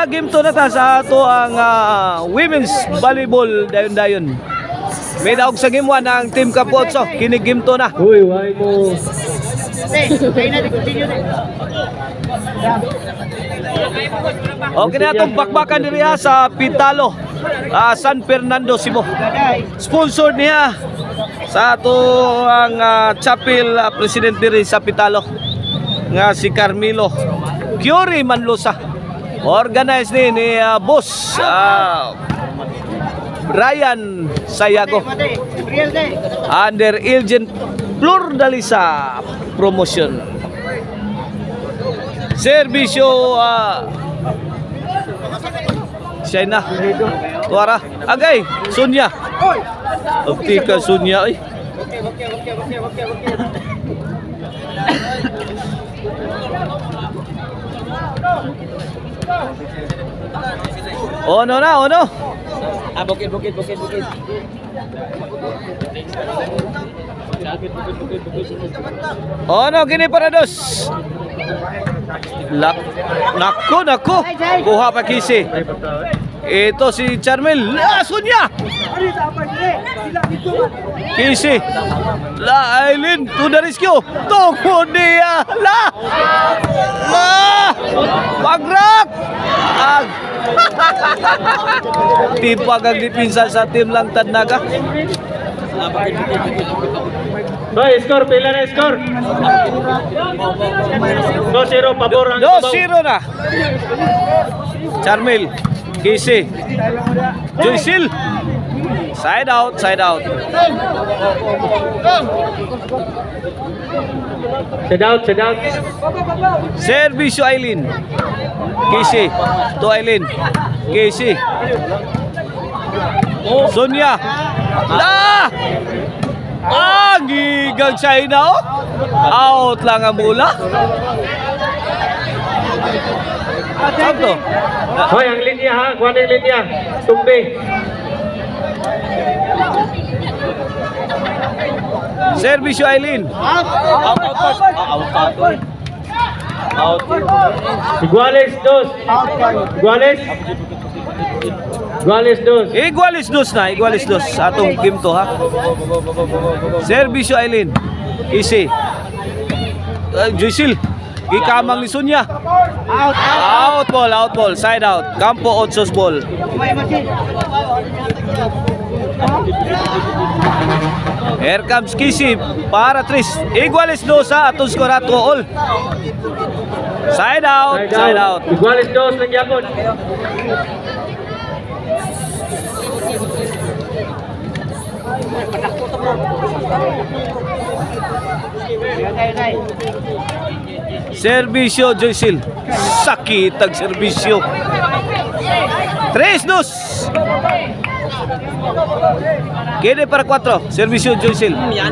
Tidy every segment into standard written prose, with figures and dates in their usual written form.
game to na ta sa ato ang women's volleyball dayon-dayon. May daog sa game 1 ang Team Campo 8. Kini game to na. Uy, why mo? Okay na itong bakbakan diriya sa Pintalo, San Fernando, Cebu. Sponsor niya sa ato ang chapel president diri sa Pintalo nga si Carmelo Curie Manlosa. Organize ni boss Brian Sayago under Ilgen Plurdalisa promotion. Servisyo China Tuara agay Sunya Optika Sunya ay Ono na, ono. Bukid. Ono gini para dos. Naku. Kuha pa kisi. Ito si Charmel. Sunya. Kisi. La Aileen to the rescue. Toko dia. La. Pagrak. Tipag ang dipinsa sa team lang Tadnaga. Boy, score, pila na score? 2-0, pabor ang 2-0 na. Charmel, Kisi, Joycil. Side out. Set out. Servisyo Aileen. Kisi to Aileen. Kisi. Sonia. La! Gigang China oh. Out lang ang bola. Sakto. Hoy, ang linya ha, kuha ng linya. Tumbi. Servisyo Aileen. Out. Iguales dos. Igualis dos sa atong game to ha. Servisyo Aileen. Easy. Joycil. Gikamang ni Sunya. Out ball, side out. Campo 8 ball. Here comes Kisi para Tris. Igualis dos sa atong skorato all. Side out. Iguales dos lagi yapon. Servisyo Joycil. Sakit ang servisyo. 3-2. Kede para 4. Servisyo Joycil. 4-2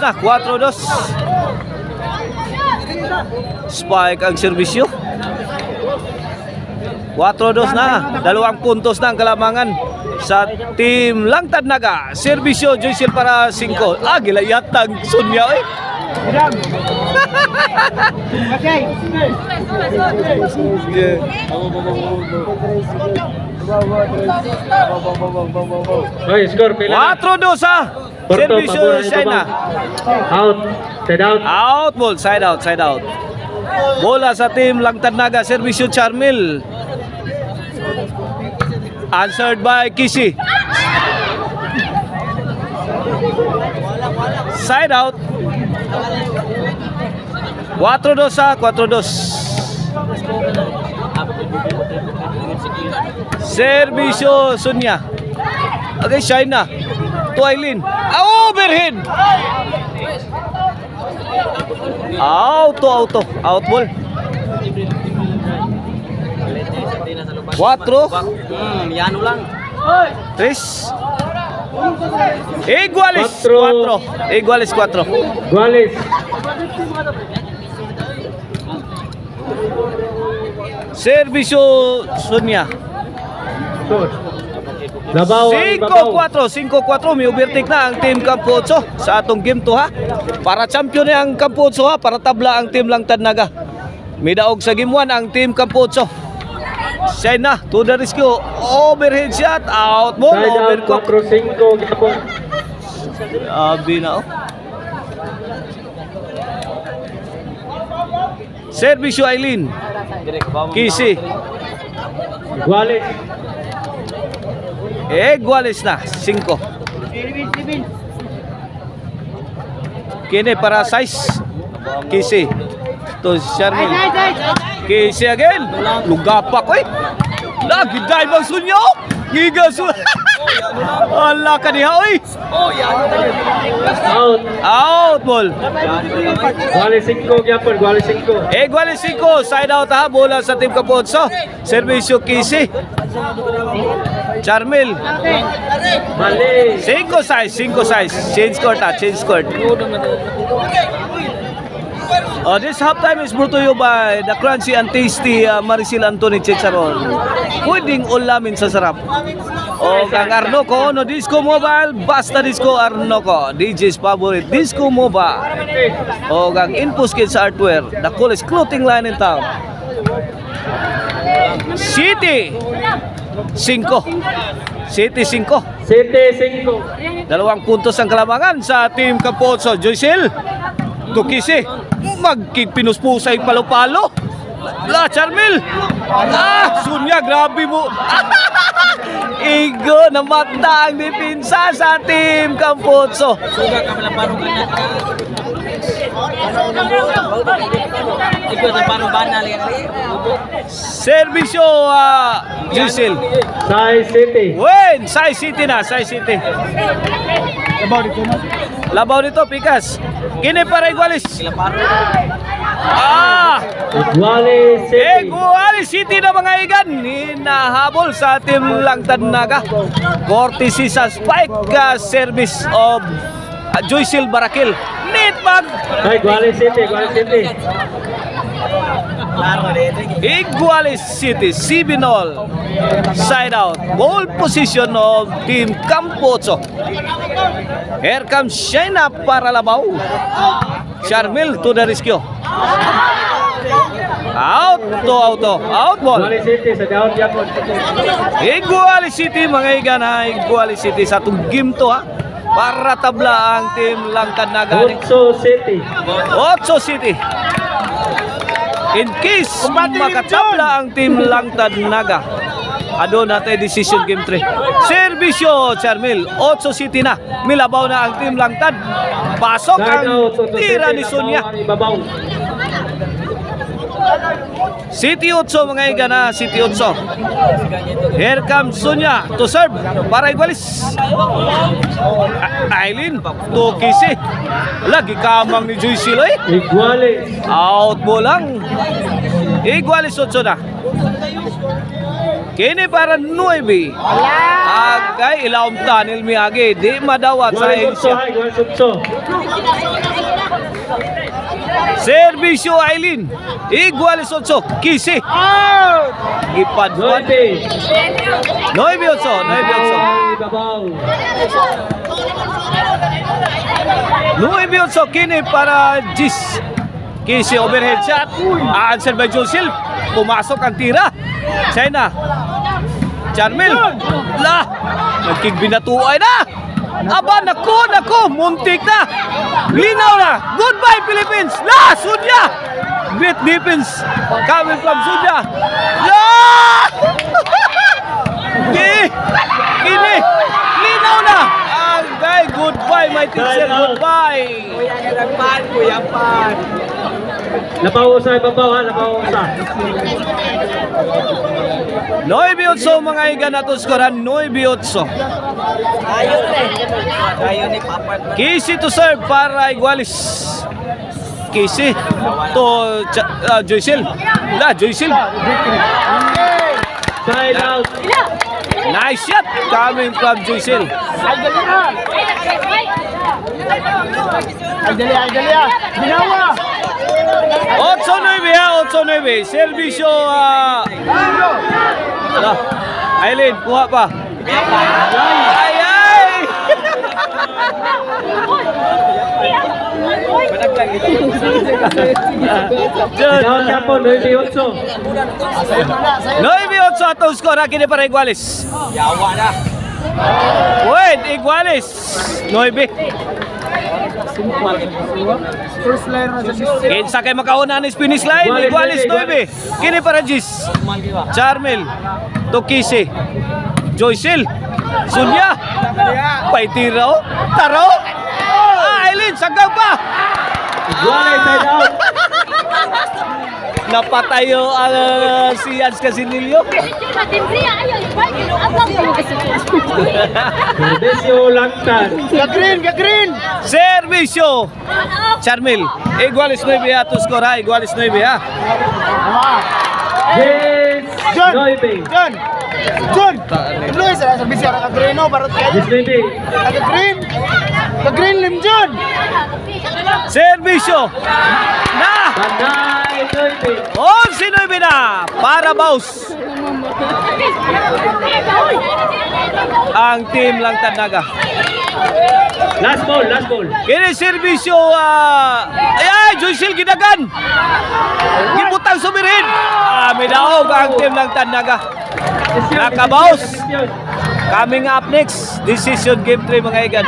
na. 4-2. Spike ang servisyo. 4-2 na. 2 puntos na ang kalamangan sa team Lang Tadnaga. Servisyo Joycil para 5. Gilayatang Sunya eh. Hoy, score pila. 4-2 ha. Servisyo China. Out. Set out. Out ball, side out. Bola sa team Lang Tadnaga. Servisyo Charmel. Answered by Kisi. Side out. 4-2 ha. 4-2. Servisyo Sunya. Okay, China. To Aileen. Overhead. Out ball. 4. Yano lang. 3. Igualis 4. Iguales. Servisyo Sunya. Labaw. 5-4. May overtake na ang team Campo 8 sa atong game to ha. Para champion na ang Campo 8 ha. Para tabla ang team Lang Tadnaga. Midaog sa game 1 ang team Campocho. Siya na, to the rescue. Overhead shot, out ball, Side out, overcook. 4-5 gihapon. Abi na oh. Servisyo Aileen. Kisi. Guales. Guales na, 5. Kini para 6. Kisi. To Sharmil. Kisi again. Lugapak oy. Lagi dive ang sunyo. Gigas. Allah ka diha oy. Out. Out ball. Guales 5 gihapon, Guales 5. Guales 5. Side out ha. Bola sa team Capozzo. Servisyo Kisi. Charmil. Mali. 5-6. Change court ha. Change court. This halftime is brought to you by the crunchy and tasty Maricel Anthony Chicharon. Pwedeng ulamin sa sarap. O kang Arnoco, no Disco Mobile, basta Disco Arnoco. DJ's favorite, Disco Mobile. O kang Infos Kids Artwear, the coolest clothing line in town. City 5. City 5. 7-5. 2 puntos ang kalamangan sa team Campozo. Joycel Tukisi magkigpinuspusay palo-palo. La Charmil. Sunya grabe mo. Igo namata ang depensa sa team Campozo. Suga ka malaparo ka na. Ikaw na paro banal yan. Servisyo Joycel. Sai City. Win! Sai City na, Sai City. Labaw dito, Pikas. Kini para Iguales. Guales City. Guales City na mga igan. Hinahabol sa team Langtad Naga. Courtesy sa spike service of Joycel Barakil. Neat bag. Ay, Guales City, Guales City. Iguales City, 7-0. Side out. Ball position of team Campozo. Here comes Shaina para Labaw. Charmil to the rescue. Out ball. Guales City sa down yapon. Iguales City mga igan ha. Iguales City sa itong game to ha. Para tabla ang team Langtad Naga. 8 City. 8 City. In case makatabla ang team Langtad Naga, adon natin decision game 3. Servisyo Charmil, 8 City na. Milabaw na ang team Langtad. Pasok ang tira ni Sonia. City 8 mga iga na, City 8. Here comes Sonia to serve para Iguales. Aileen to Kisi. Lagi kamang ni Joycel eh. Iguales. Out mo lang. Iguales 8 na. Kini para 9. Agay ilawang tunnel miyagi. Di madawat sa Asia. Guales 8. Servisyo Aileen. Iguales 8. Kisi. Ipadwan. 9-8. 9-8 kini para Gis. Kisi overhead shot. Answer by Joycel. Pumasok ang tira. China. Charmil. La. Nagkigbinatuay na. Aba, naku. Muntik na. Linaw na. Goodbye, Philippines. La, Sunya. Great defense coming from Sunya. La. Kini. Linaw na. Agay, goodbye, my teacher. Goodbye. Kuyapan. Napausay, babaw ha, napausay. 9-8 mga iga na to skoran. 9-8. Ayaw ni Papa. Kisi to serve para Iguales. Kisi to Joycel. La, Joycel. Side out. Nice shot coming from Joycel. Binawa. 8-9. Servisyo Aileen, kuha pa. Ay! Down Campo, 9-8. 9-8 atong score ha, kini para Iguales. Yawa na. Wait, Iguales. 9. Kinsa kay makauna ni finish line, Iguales 9. Kini para Gis. Charmel, Tokise, Joycel, Sunya, Paitiro, Taro, Aileen, sagaw pa! Iguales side out. Napatayo ang si Jans Casinillo. Servisyo Langtan. Servisyo! Charmel, Iguales 9 ha, to score ha, Iguales 9 ha. Yes, 9. John! Luis, servisi orang Agreno, baru kayak Yes, 9. Green Lim John! Servisyo! Na! Panay, 9. 11-9 na para Baus ang team lang Tanaga. Last ball, last ball. Kini servisyo ay Joycel Gidagan. Gibutang sumirin. Midaog ang team lang Tanaga. Nakabaus. Coming up next, decision game 3 mga igan.